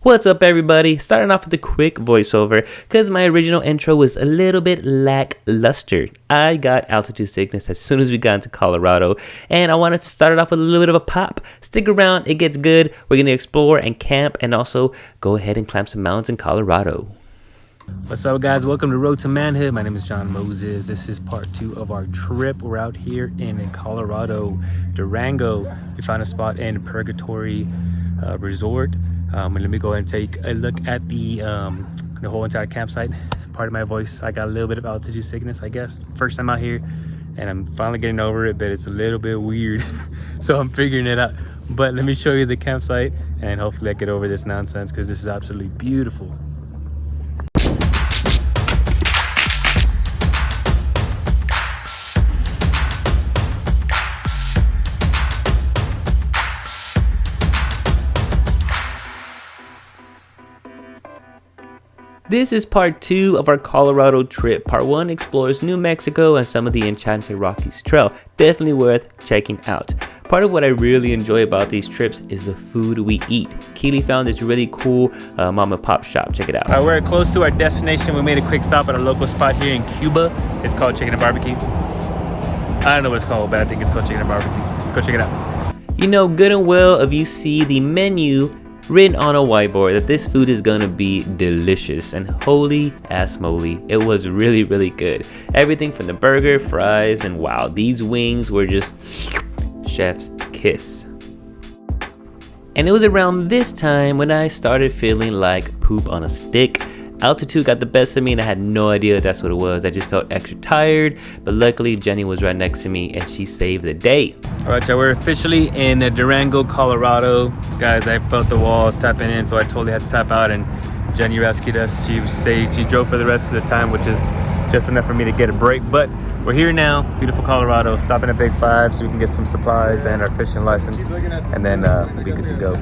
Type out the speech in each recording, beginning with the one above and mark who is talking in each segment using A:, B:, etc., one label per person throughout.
A: What's up everybody? Starting off with a quick voiceover because my original intro was a little bit lackluster. I got altitude sickness as soon as we got into Colorado and I wanted to start it off with a little bit of a pop. Stick around, it gets good. We're going to explore and camp and also go ahead and climb some mountains in Colorado.
B: What's up guys, welcome to Road to Manhood. My name is John Moses. This is part 2 of our trip. We're out here in Colorado, Durango. We found a spot in Purgatory Resort. Let me go ahead and take a look at the whole entire campsite. Pardon my voice, I got a little bit of altitude sickness, I guess. First time out here, and I'm finally getting over it, but it's a little bit weird. So I'm figuring it out. But let me show you the campsite, and hopefully I get over this nonsense because this is absolutely beautiful.
A: This is part 2 of our Colorado trip. Part 1 explores New Mexico and some of the Enchanted Rockies Trail. Definitely worth checking out. Part of what I really enjoy about these trips is the food we eat. Keely found this really cool mom and pop shop. Check it out.
B: We're close to our destination. We made a quick stop at a local spot here in Cuba. It's called Chicken and Barbecue. I don't know what it's called, but I think it's called Chicken and Barbecue. Let's go check it out.
A: You know good and well if you see the menu written on a whiteboard that this food is gonna be delicious, and holy ass moly, it was really good. Everything from the burger, fries, and wow, these wings were just chef's kiss. And it was around this time when I started feeling like poop on a stick. Altitude got the best of me and I had no idea that's what it was. I just felt extra tired, but luckily Jenny was right next to me and she saved the day.
B: All right, so we're officially in Durango, Colorado. Guys, I felt the walls tapping in, so I totally had to tap out, and Jenny rescued us. She drove for the rest of the time, which is just enough for me to get a break. But we're here now, beautiful Colorado, stopping at Big Five so we can get some supplies and our fishing license, and then we'll be good to go.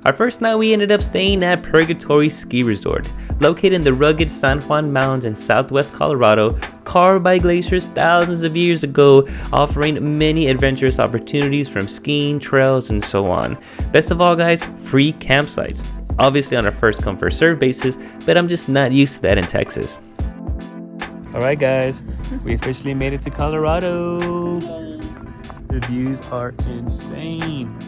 A: Our first night we ended up staying at Purgatory Ski Resort, located in the rugged San Juan Mountains in southwest Colorado, carved by glaciers thousands of years ago, offering many adventurous opportunities from skiing, trails, and so on. Best of all guys, free campsites. Obviously on a first come first serve basis, but I'm just not used to that in Texas.
B: Alright guys, we officially made it to Colorado. The views are insane.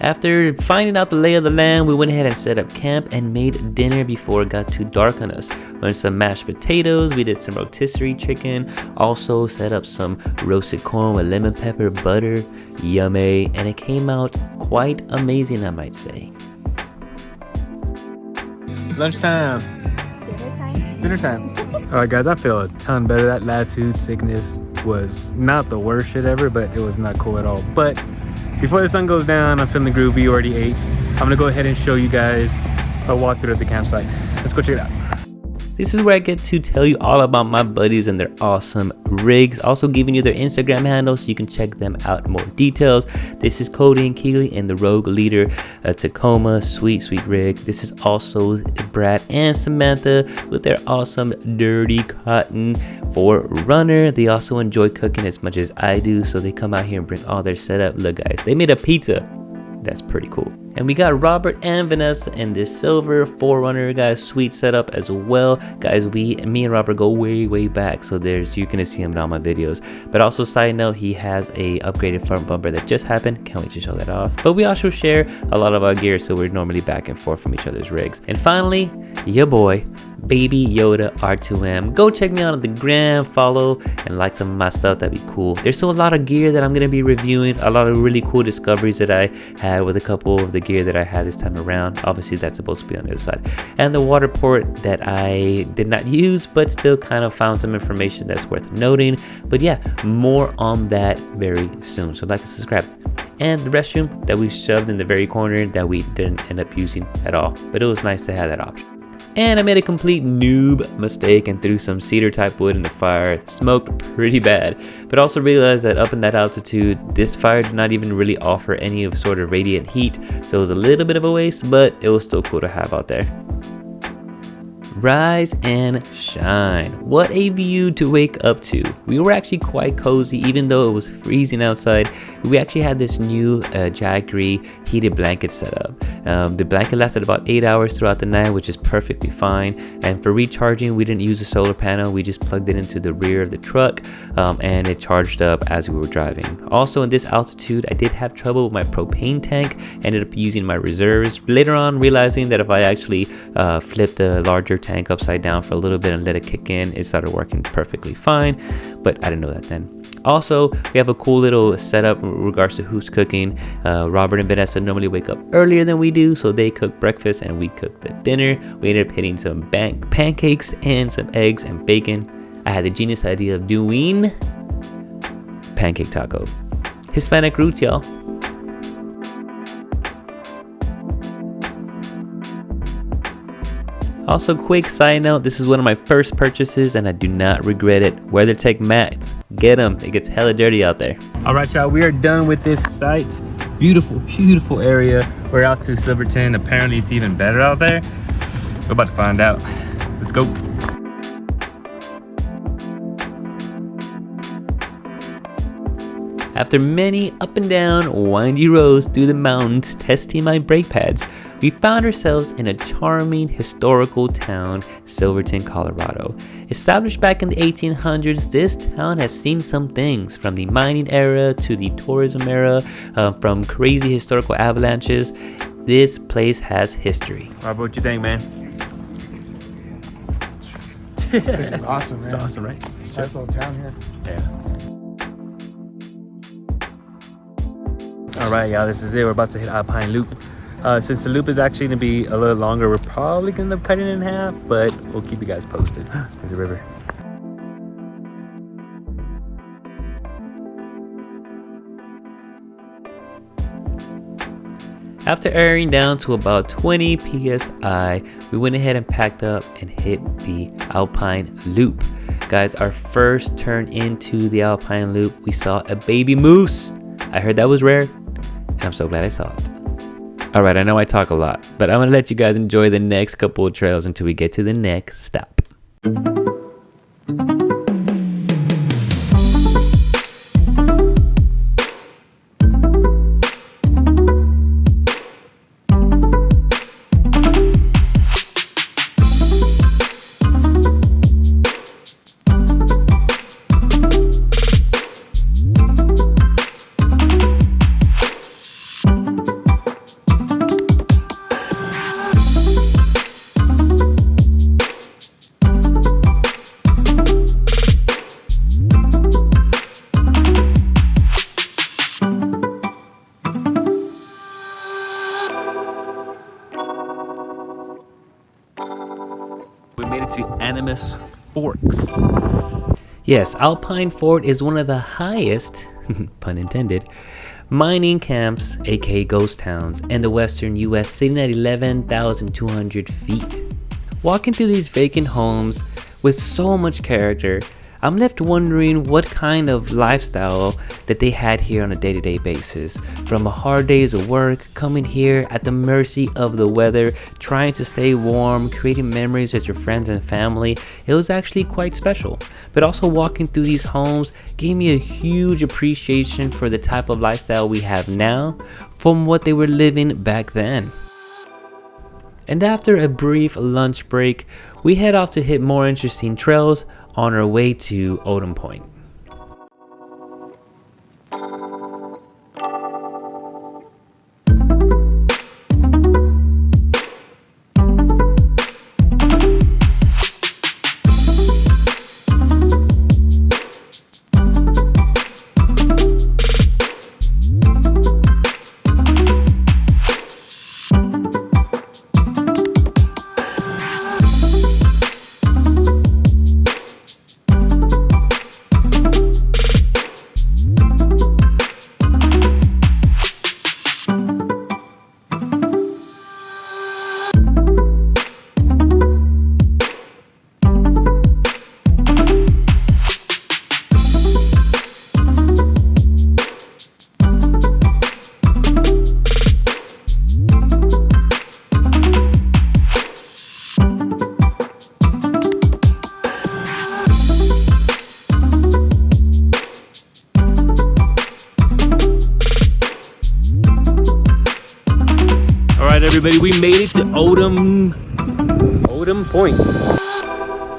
A: After finding out the lay of the land, we went ahead and set up camp and made dinner before it got too dark on us. Learned some mashed potatoes, we did some rotisserie chicken, also set up some roasted corn with lemon pepper, butter, yummy, and it came out quite amazing, I might say.
B: Lunchtime. Dinner time. Alright guys, I feel a ton better. That latitude sickness was not the worst shit ever, but it was not cool at all. But before the sun goes down, I'm feeling groovy. We already ate. I'm gonna go ahead and show you guys a walkthrough of the campsite. Let's go check it out.
A: This is where I get to tell you all about my buddies and their awesome rigs. Also giving you their Instagram handles so you can check them out in more details. This is Cody and Keely and the Rogue Leader, Tacoma, sweet rig. This is also Brad and Samantha with their awesome Dirty Cotton 4Runner. They also enjoy cooking as much as I do, so they come out here and bring all their setup. Look guys, they made a pizza. That's pretty cool. And we got Robert and Vanessa in this silver 4Runner, guys, sweet setup as well. Guys, me and Robert go way back, so you're gonna see him in all my videos. But also, side note, he has a upgraded front bumper that just happened. Can't wait to show that off. But we also share a lot of our gear, so we're normally back and forth from each other's rigs. And finally, your boy, Baby Yoda R2M. Go check me out on the gram, follow, and like some of my stuff. That'd be cool. There's still a lot of gear that I'm gonna be reviewing, a lot of really cool discoveries that I had with a couple of the gear that I had this time around. Obviously that's supposed to be on the other side, and the water port that I did not use but still kind of found some information that's worth noting. But yeah, more on that very soon, so like and subscribe. And the restroom that we shoved in the very corner that we didn't end up using at all, but it was nice to have that option. And I made a complete noob mistake and threw some cedar type wood in the fire. It smoked pretty bad, but also realized that up in that altitude, this fire did not even really offer any of sort of radiant heat, so it was a little bit of a waste, but it was still cool to have out there. Rise and shine. What a view to wake up to. We were actually quite cozy even though it was freezing outside. we actually had this new Jaggery heated blanket setup. The blanket lasted about 8 hours throughout the night, which is perfectly fine. And for recharging, we didn't use a solar panel. We just plugged it into the rear of the truck, and it charged up as we were driving. Also, in this altitude, I did have trouble with my propane tank. Ended up using my reserves. Later on, realizing that if I actually flipped the larger tank upside down for a little bit and let it kick in, it started working perfectly fine. But I didn't know that then. Also, we have a cool little setup in regards to who's cooking. Robert and Vanessa normally wake up earlier than we do, so they cook breakfast and we cook the dinner. We ended up hitting some pancakes and some eggs and bacon. I had the genius idea of doing pancake taco. Hispanic roots, y'all. Also, quick side note, this is one of my first purchases and I do not regret it. WeatherTech mats, get them. It gets hella dirty out there.
B: All right, y'all, we are done with this site. Beautiful, beautiful area. We're out to Silverton. Apparently it's even better out there. We're about to find out. Let's go.
A: After many up and down, windy roads through the mountains testing my brake pads, we found ourselves in a charming historical town, Silverton, Colorado. Established back in the 1800s, this town has seen some things, from the mining era to the tourism era, from crazy historical avalanches. This place has history.
B: Robert, what you think, man?
C: This thing is awesome, man.
B: It's awesome, right?
C: It's a nice little town here.
B: Yeah. All right, y'all, this is it. We're about to hit Alpine Loop. Since the loop is actually going to be a little longer, we're probably going to end up cutting it in half, but we'll keep you guys posted. There's a river.
A: After airing down to about 20 psi, we went ahead and packed up and hit the Alpine Loop. Guys, our first turn into the Alpine Loop, we saw a baby moose. I heard that was rare, and I'm so glad I saw it. Alright, I know I talk a lot, but I'm gonna let you guys enjoy the next couple of trails until we get to the next stop.
B: We made it to Animas Forks.
A: Yes, Alpine Fort is one of the highest, pun intended, mining camps, aka ghost towns, in the western US, sitting at 11,200 feet. Walking through these vacant homes with so much character, I'm left wondering what kind of lifestyle that they had here on a day-to-day basis. From a hard days of work, coming here at the mercy of the weather, trying to stay warm, creating memories with your friends and family. It was actually quite special. But also walking through these homes gave me a huge appreciation for the type of lifestyle we have now from what they were living back then. And after a brief lunch break, we head off to hit more interesting trails on our way to Odom Point.
B: everybody, we made it to Odom Point.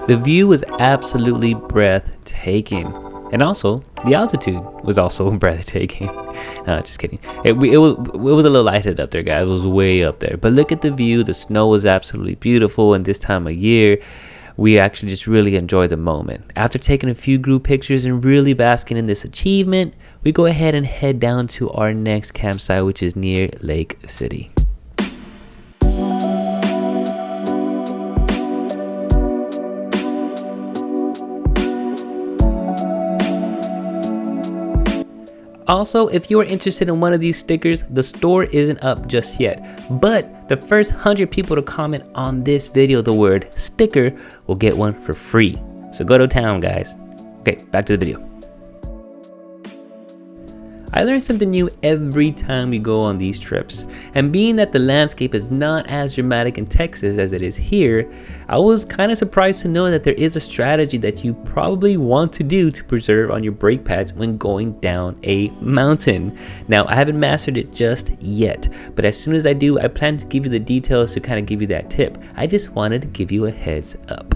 A: The view was absolutely breathtaking. And also, the altitude was also breathtaking. No, just kidding. It was a little lighted up there, guys. It was way up there. But look at the view. The snow was absolutely beautiful. And this time of year, we actually just really enjoyed the moment. After taking a few group pictures and really basking in this achievement, we go ahead and head down to our next campsite, which is near Lake City. Also, if you are interested in one of these stickers, the store isn't up just yet, but the first 100 people to comment on this video the word sticker will get one for free. So go to town, guys. Okay, back to the video. I learn something new every time we go on these trips, and being that the landscape is not as dramatic in Texas as it is here, I was kind of surprised to know that there is a strategy that you probably want to do to preserve on your brake pads when going down a mountain. Now, I haven't mastered it just yet, but as soon as I do, I plan to give you the details to kind of give you that tip. I just wanted to give you a heads up.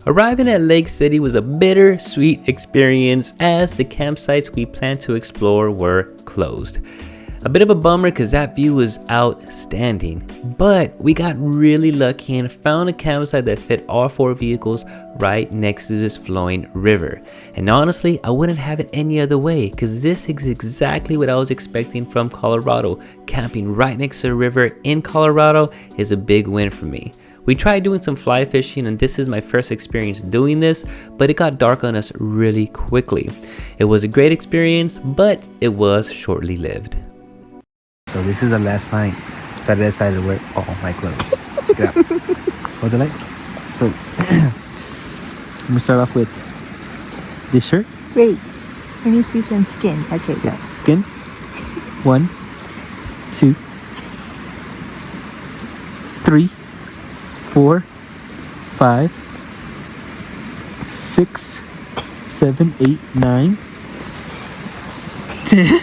A: Arriving at Lake City was a bittersweet experience as the campsites we planned to explore were closed. A bit of a bummer because that view was outstanding, but we got really lucky and found a campsite that fit all 4 vehicles right next to this flowing river. And honestly, I wouldn't have it any other way because this is exactly what I was expecting from Colorado. Camping right next to a river in Colorado is a big win for me. We tried doing some fly fishing, and this is my first experience doing this, but it got dark on us really quickly. It was a great experience, but it was shortly lived.
B: So this is our last night. So I decided to wear all my clothes. Check it out. Hold the light. So I'm gonna start off with this shirt.
D: Wait, let me see some skin. Okay, go.
B: Skin. 1, 2, 3, 4, 5, 6, 7, 8, 9, 10.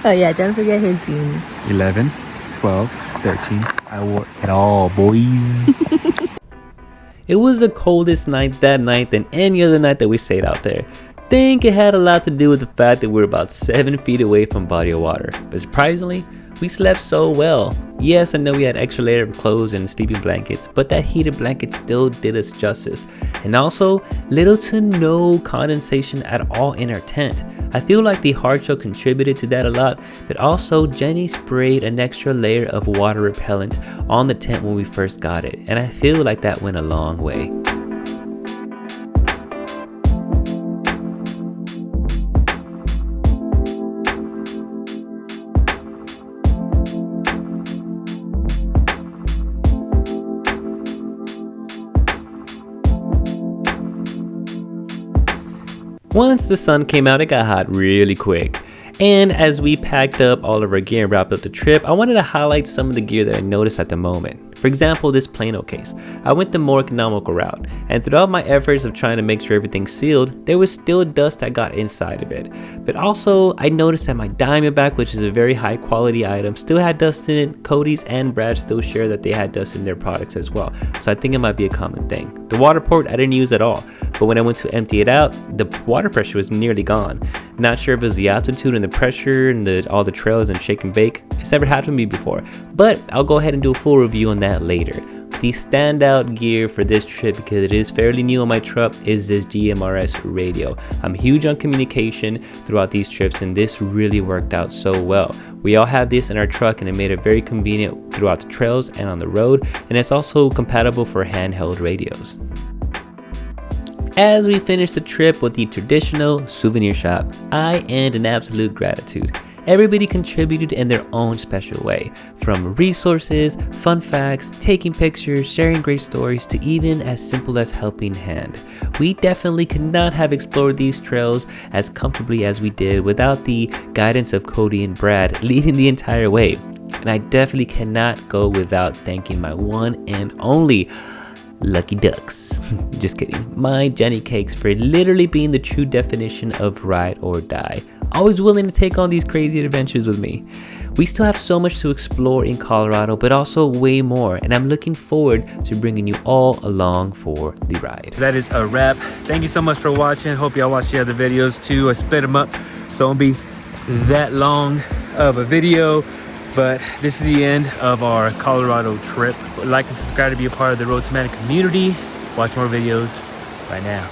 D: Oh yeah, don't forget his jeans.
B: 11, 12, 13. I wore it all, boys.
A: It was the coldest night that night than any other night that we stayed out there. Think it had a lot to do with the fact that we were about 7 feet away from body of water, but surprisingly, we slept so well. Yes, I know we had extra layer of clothes and sleeping blankets, but that heated blanket still did us justice. And also, little to no condensation at all in our tent. I feel like the hard shell contributed to that a lot, but also Jenny sprayed an extra layer of water repellent on the tent when we first got it, and I feel like that went a long way. Once the sun came out, it got hot really quick. And as we packed up all of our gear and wrapped up the trip, I wanted to highlight some of the gear that I noticed at the moment. For example, this Plano case. I went the more economical route, and throughout my efforts of trying to make sure everything's sealed, there was still dust that got inside of it. But also, I noticed that my Diamondback, which is a very high quality item, still had dust in it. Cody's and Brad still share that they had dust in their products as well, so I think it might be a common thing. The water port I didn't use at all, but when I went to empty it out, the water pressure was nearly gone. Not sure if it was the altitude and the pressure and all the trails and shake and bake. It's never happened to me before, but I'll go ahead and do a full review on that later. The standout gear for this trip, because it is fairly new on my truck, is this GMRS radio. I'm huge on communication throughout these trips, and this really worked out so well. We all have this in our truck, and it made it very convenient throughout the trails and on the road, and it's also compatible for handheld radios. As we finish the trip with the traditional souvenir shop, I end in absolute gratitude. Everybody contributed in their own special way, from resources, fun facts, taking pictures, sharing great stories, to even as simple as helping hand. We definitely could not have explored these trails as comfortably as we did without the guidance of Cody and Brad leading the entire way. And I definitely cannot go without thanking my one and only Lucky Ducks. Just kidding. My Jenny Cakes for literally being the true definition of ride or die. Always willing to take on these crazy adventures with me. We still have so much to explore in Colorado, but also way more, and I'm looking forward to bringing you all along for the ride.
B: That is a wrap. Thank you so much for watching. Hope y'all watch the other videos too. I split them up so it won't be that long of a video. But this is the end of our Colorado trip. Like and subscribe to be a part of the Road to Man community. Watch more videos. Bye now.